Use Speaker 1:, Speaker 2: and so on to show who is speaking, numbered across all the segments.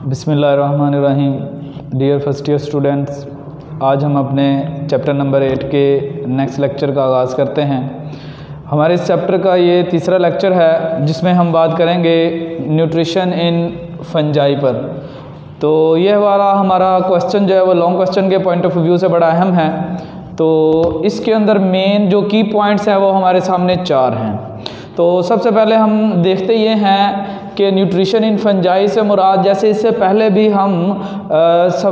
Speaker 1: बिस्मिल्लाहिर्रहमानिर्रहीम। Dear first year students, आज हम अपने चैप्टर नंबर 8 के नेक्स्ट लेक्चर का आगाज़ करते हैं। हमारे इस चैप्टर का ये तीसरा लेक्चर है जिसमें हम बात करेंगे न्यूट्रिशन इन फंजाई पर। तो ये वाला हमारा क्वेश्चन जो है वो लॉन्ग क्वेश्चन के पॉइंट ऑफ व्यू से बड़ा अहम है। तो इसके अंदर मेन जो की पॉइंट्स हैं वो हमारे सामने 4 हैं। तो सबसे पहले हम देखते ये हैं कि न्यूट्रिशन इन फंजाई से मुराद, जैसे इससे पहले भी हम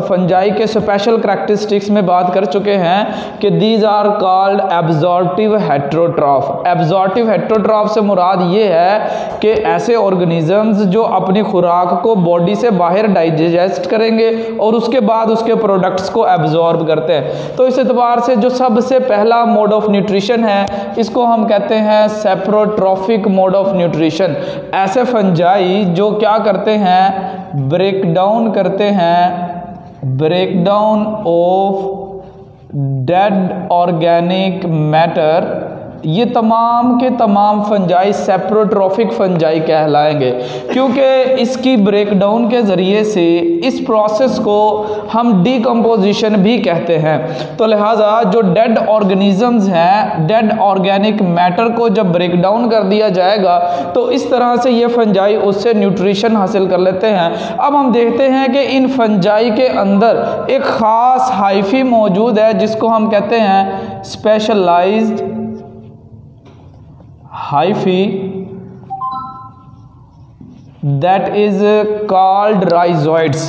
Speaker 1: फंजाई के स्पेशल करैक्टरिस्टिक्स में बात कर चुके हैं कि these are called absorptive heterotroph. Absorptive heterotroph से मुराद ये है कि ऐसे ऑर्गेनिजम्स जो अपनी खुराक को बॉडी से बाहर डाइजेस्ट करेंगे और उसके बाद उसके प्रोडक्ट्स को एब्जॉर्ब करते हैं। तो इस एतबार से जो सबसे पहला मोड ऑफ न्यूट्रिशन है इसको हम कहते हैं सेप्रोट्रॉफिक मोड ऑफ न्यूट्रिशन। ऐसे फंजाई जो क्या करते हैं, break down of dead organic matter, ये तमाम के तमाम फंजाई सेप्रोट्रॉफिक फंजाई कहलाएंगे, क्योंकि इसकी ब्रेकडाउन के ज़रिए से इस प्रोसेस को हम डीकम्पोजिशन भी कहते हैं। तो लिहाजा जो डेड ऑर्गेनिजम्स हैं, डेड ऑर्गेनिक मैटर को जब ब्रेकडाउन कर दिया जाएगा तो इस तरह से ये फंजाई उससे न्यूट्रिशन हासिल कर लेते हैं। अब हम देखते हैं कि इन फंजाई के अंदर एक ख़ास हाइफी मौजूद है जिसको हम कहते हैं specialised hyphae, that is called rhizoids.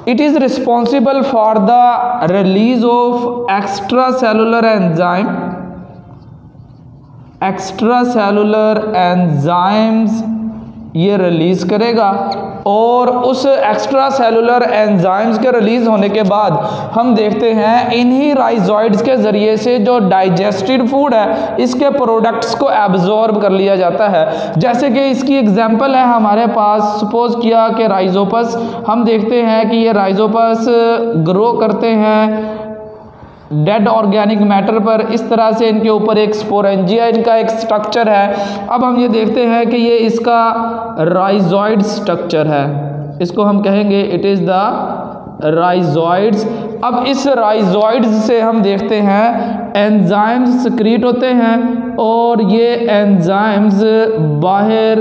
Speaker 1: It is responsible for the release of extracellular enzymes ये रिलीज करेगा, और उस एक्स्ट्रा सेलुलर एंजाइम्स के रिलीज होने के बाद हम देखते हैं इन्हीं राइजॉइड्स के ज़रिए से जो डाइजेस्टेड फूड है इसके प्रोडक्ट्स को एब्जॉर्ब कर लिया जाता है। जैसे कि इसकी एग्जांपल है हमारे पास, सपोज किया कि राइजोपस, हम देखते हैं कि ये राइजोपस ग्रो करते हैं डेड ऑर्गेनिक मैटर पर। इस तरह से इनके ऊपर एक स्पोरेंजिया इनका एक स्ट्रक्चर है। अब हम ये देखते हैं कि ये इसका राइजॉइड स्ट्रक्चर है, इसको हम कहेंगे इट इज़ द राइजॉइड्स। अब इस राइजॉइड्स से हम देखते हैं एंजाइम्स सिक्रीट होते हैं, और ये एंजाइम्स बाहर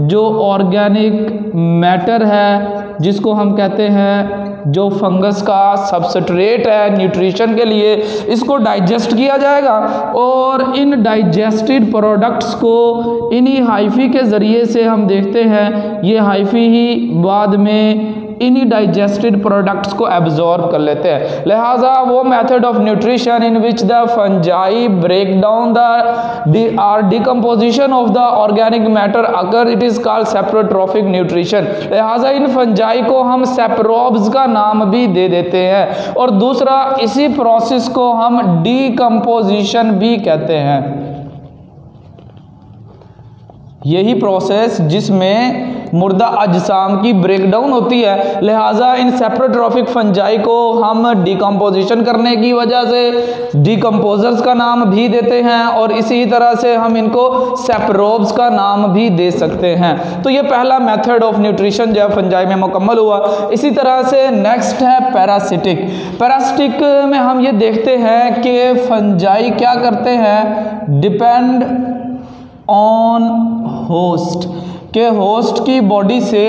Speaker 1: जो ऑर्गेनिक मैटर है जिसको हम कहते हैं जो फंगस का सबस्ट्रेट है न्यूट्रिशन के लिए, इसको डाइजेस्ट किया जाएगा, और इन डाइजेस्टेड प्रोडक्ट्स को इन्हीं हाइफी के ज़रिए से हम देखते हैं ये हाइफी ही बाद में इन्हीं डाइजेस्टेड प्रोडक्ट्स को एब्जॉर्ब कर लेते हैं। लिहाजा वो method of nutrition in which the fungi break down the decomposition of the organic matter अगर it is called saprotrophic nutrition. लिहाजा इन फंजाई को हम सेप्रोब्स का नाम भी दे देते हैं, और दूसरा इसी प्रोसेस को हम डिकम्पोजिशन भी कहते हैं। यही प्रोसेस जिसमें मुर्दा अजसाम की ब्रेकडाउन होती है, लिहाजा इन सेप्रोट्रॉफिक फंजाई को हम डिकम्पोजिशन करने की वजह से डिकम्पोजर्स का नाम भी देते हैं, और इसी तरह से हम इनको सेप्रोब्स का नाम भी दे सकते हैं। तो ये पहला मेथड ऑफ न्यूट्रिशन जो है फंजाई में मुकम्मल हुआ। इसी तरह से नेक्स्ट है पैरासिटिक। पैरासिटिक में हम ये देखते हैं कि फंजाई क्या करते हैं, डिपेंड ऑन होस्ट, के होस्ट की बॉडी से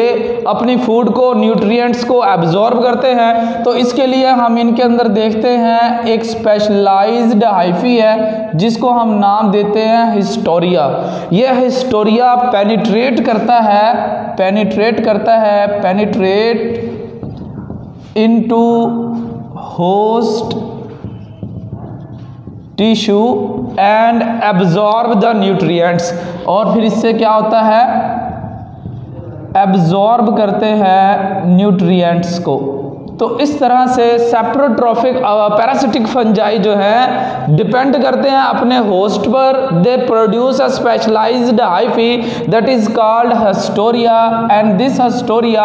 Speaker 1: अपनी फूड को, न्यूट्रिएंट्स को एब्जॉर्ब करते हैं। तो इसके लिए हम इनके अंदर देखते हैं एक स्पेशलाइज्ड हाइफी है जिसको हम नाम देते हैं हिस्टोरिया। यह Historia penetrate into host tissue and absorb the nutrients, और फिर इससे क्या होता है, एब्जॉर्ब करते हैं न्यूट्रिएंट्स को। तो इस तरह से सेप्रोट्रॉफिक पैरासिटिक फंजाई जो है डिपेंड करते हैं अपने होस्ट पर। They produce a specialized hyphae that is called haustoria and this haustoria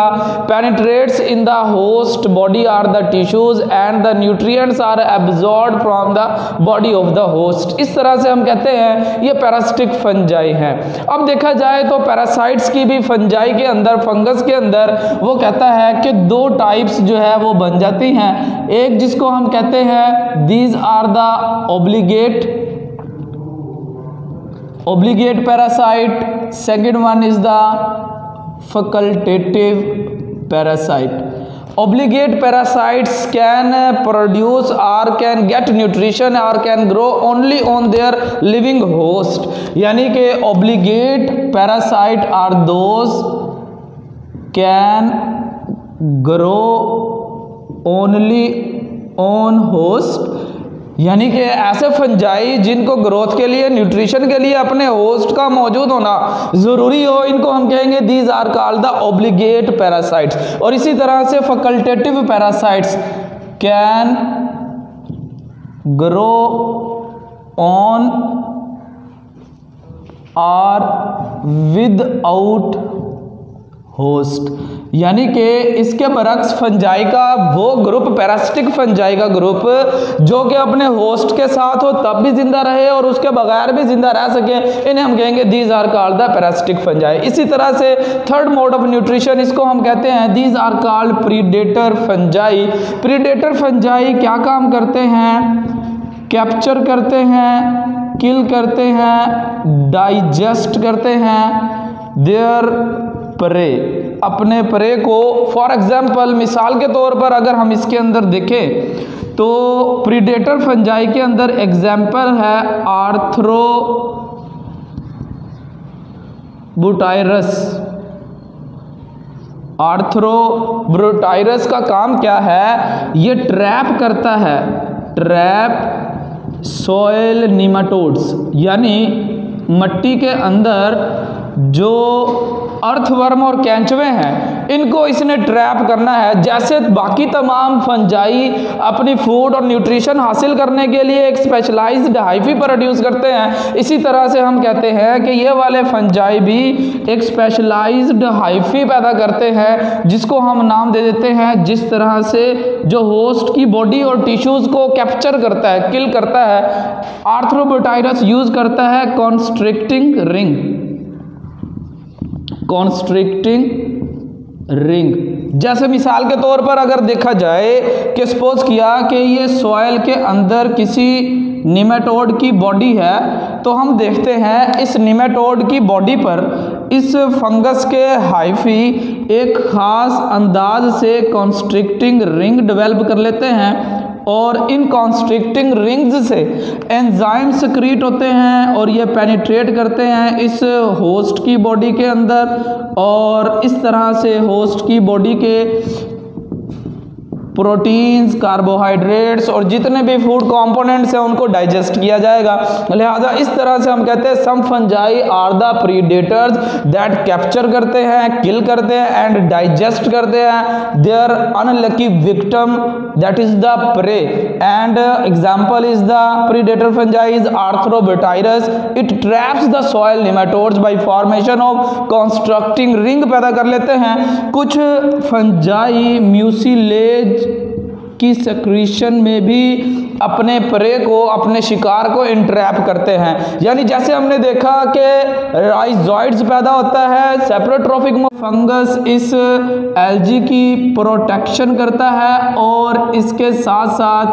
Speaker 1: penetrates in the host body or the tissues and the nutrients are absorbed from the body of the host. इस तरह से हम कहते हैं ये parasitic fungi है। अब देखा जाए तो पैरासाइट्स की भी फंजाई के अंदर, फंगस के अंदर वो कहता है कि दो टाइप्स जो है वो बन जाती हैं। एक जिसको हम कहते हैं these are the obligate parasite, second one is the facultative parasite. Obligate parasites can produce or can get nutrition or can grow only on their living host। यानी कि obligate parasite are those can grow only on host, यानी कि ऐसे fungi जिनको growth के लिए, nutrition के लिए अपने होस्ट का मौजूद होना ज़रूरी हो, इनको हम कहेंगे these are called the obligate parasites. और इसी तरह से facultative parasites can grow on और विदआउट होस्ट, यानी कि इसके बरक्स फंजाई का वो ग्रुप, पैरासिटिक फंजाई का ग्रुप जो कि अपने होस्ट के साथ हो तब भी जिंदा रहे और उसके बगैर भी जिंदा रह सके, इन्हें हम कहेंगे these are called the parasitic fungi. इसी तरह से थर्ड मोड ऑफ न्यूट्रिशन, इसको हम कहते हैं these are called predator fungi. Predator fungi क्या काम करते हैं? कैप्चर करते हैं, किल करते हैं, डाइजेस्ट करते हैं देयर प्रे, अपने प्रे को। फॉर एग्जाम्पल, मिसाल के तौर पर अगर हम इसके अंदर देखें तो प्रीडेटर फंजाई के अंदर एग्जाम्पल है आर्थ्रोब्यूटायरस। आर्थ्रोब्यूटायरस का काम क्या है? ये ट्रैप करता है, ट्रैप सॉइल निमाटोड्स, यानी मट्टी के अंदर जो अर्थवर्म और कैंचवे हैं इनको इसने ट्रैप करना है। जैसे बाकी तमाम फंजाई अपनी फूड और न्यूट्रिशन हासिल करने के लिए एक स्पेशलाइज्ड हाइफी प्रोड्यूस करते हैं, इसी तरह से हम कहते हैं कि ये वाले फंजाई भी एक स्पेशलाइज्ड हाइफी पैदा करते हैं जिसको हम नाम दे देते हैं जिस तरह से जो होस्ट की बॉडी और टिश्यूज को कैप्चर करता है, किल करता है। आर्थ्रोब्यूटायरस यूज करता है कॉन्स्ट्रिक्टिंग रिंग, कॉन्स्ट्रिक्टिंग रिंग। जैसे मिसाल के तौर पर अगर देखा जाए कि सपोज किया कि ये सॉइल के अंदर किसी निमेटोड की बॉडी है, तो हम देखते हैं इस निमेटोड की बॉडी पर इस फंगस के हाइफी एक ख़ास अंदाज से कॉन्स्ट्रिक्टिंग रिंग डेवलप कर लेते हैं और इन कॉन्स्ट्रिक्टिंग रिंग्स से एंजाइम सिक्रीट होते हैं और ये पेनिट्रेट करते हैं इस होस्ट की बॉडी के अंदर और इस तरह से होस्ट की बॉडी के प्रोटीन्स, कार्बोहाइड्रेट्स और जितने भी फूड कंपोनेंट्स हैं उनको डाइजेस्ट किया जाएगा। लिहाजा इस तरह से हम कहते हैं some fungi are the predators that capture करते हैं, किल करते हैं एंड डाइजेस्ट करते हैं their unlucky victim that is the prey. And example is the predator fungi is arthrobotrys. It traps the soil nematodes by formation of constricting ring पैदा कर लेते हैं। कुछ फंजाई म्यूसिलेज की सेक्रीशन में भी अपने प्रे को, अपने शिकार को इंट्रैप करते हैं। यानी जैसे हमने देखा कि राइजोइड्स पैदा होता है, सेप्रोट्रॉफिक फंगस इस एल्गी की प्रोटेक्शन करता है और इसके साथ साथ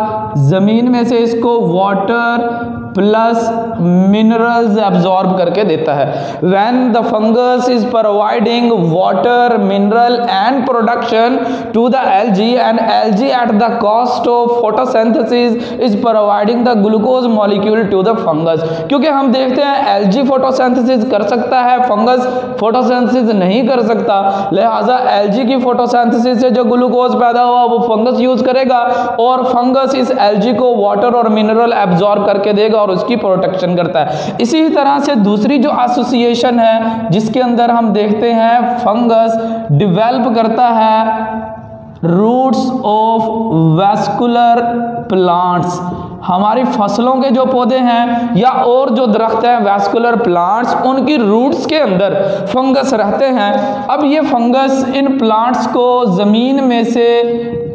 Speaker 1: ज़मीन में से इसको वाटर प्लस मिनरल्स एब्जॉर्ब करके देता है। When the fungus is providing water, mineral and production to the algae and algae at the cost of photosynthesis is providing the glucose molecule to the fungus. क्योंकि हम देखते हैं algae photosynthesis कर सकता है, फंगस फोटोसिंथेसिस नहीं कर सकता, लिहाजा एल्गी की फोटोसिंथेसिस से जो ग्लूकोज पैदा हुआ वो फंगस यूज करेगा और फंगस इस एल्गी को वाटर और मिनरल एब्जॉर्ब करके देगा और उसकी प्रोटेक्शन करता है। इसी तरह से दूसरी जो एसोसिएशन है जिसके अंदर हम देखते हैं फंगस डेवलप करता है रूट्स ऑफ वैस्कुलर प्लांट्स, हमारी फसलों के जो पौधे हैं या और जो दरख्त हैं वैस्कुलर प्लांट्स, उनकी रूट्स के अंदर फंगस रहते हैं। अब ये फंगस इन प्लांट्स को ज़मीन में से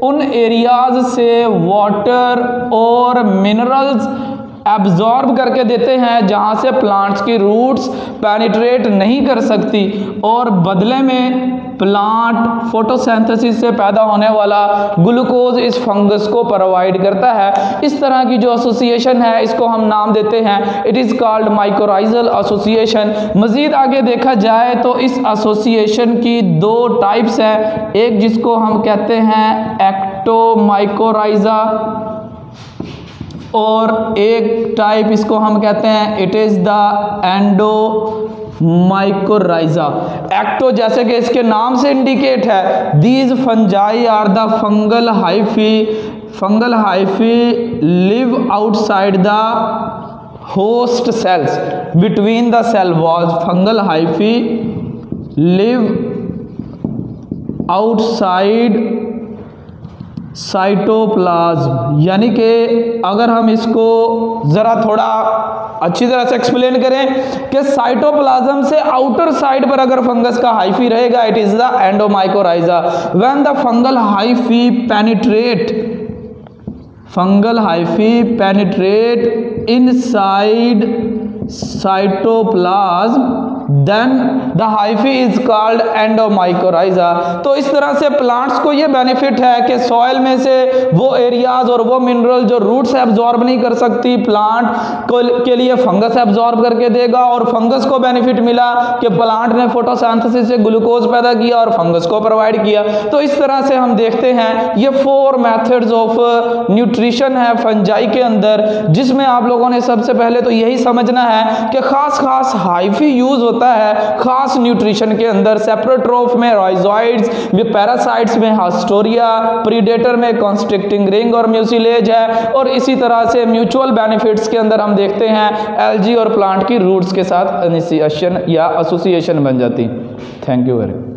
Speaker 1: उन एरियाज से वाटर और मिनरल्स एब्जॉर्ब करके देते हैं जहाँ से प्लांट्स की रूट्स पेनिट्रेट नहीं कर सकती, और बदले में प्लांट फोटोसिंथेसिस से पैदा होने वाला ग्लूकोज इस फंगस को प्रोवाइड करता है। इस तरह की जो एसोसिएशन है इसको हम नाम देते हैं, it is called mycorrhizal association. मज़ीद आगे देखा जाए तो इस एसोसिएशन की दो टाइप्स हैं, एक जिसको हम कहते हैं एक्टोमाइकोराइजा और एक टाइप इसको हम कहते हैं it is the endomycorrhiza. Ecto जैसे कि इसके नाम से इंडिकेट है, these fungi are the fungal hyphae live outside the host cells between the cell walls. Fungal hyphae live outside cytoplasm, यानी कि अगर हम इसको ज़रा थोड़ा अच्छी तरह से एक्सप्लेन करें कि साइटोप्लाज्म से आउटर साइड पर अगर फंगस का हाइफी रहेगा it is the endomycorrhiza. When the fungal hyphae penetrate inside cytoplasm then the hyphae is called endomycorrhiza. तो इस तरह से प्लांट्स को ये बेनिफिट है कि सॉइल में से वो एरियाज और वो मिनरल जो रूट्स एब्जॉर्ब नहीं कर सकती प्लांट के लिए फंगस एब्जॉर्ब करके देगा, और फंगस को बेनिफिट मिला कि प्लांट ने फोटोसिंथेसिस से ग्लूकोज पैदा किया और फंगस को प्रोवाइड किया। तो इस तरह से हम देखते हैं ये 4 मेथड्स ऑफ न्यूट्रिशन है फंजाई के अंदर, जिसमें आप लोगों ने सबसे पहले तो यही समझना है कि खास हाइफी यूज होता है खास न्यूट्रिशन के अंदर। सेप्रोट्रोफ में राइजोइड्स, में पैरासाइट्स में हास्टोरिया, प्रीडेटर में कॉन्स्ट्रिक्टिंग रिंग और म्यूसिलेज है, और इसी तरह से म्यूचुअल बेनिफिट्स के अंदर हम देखते हैं एल्गी और प्लांट की रूट्स के साथ इनिशिएशन या एसोसिएशन बन जाती। Thank you very much.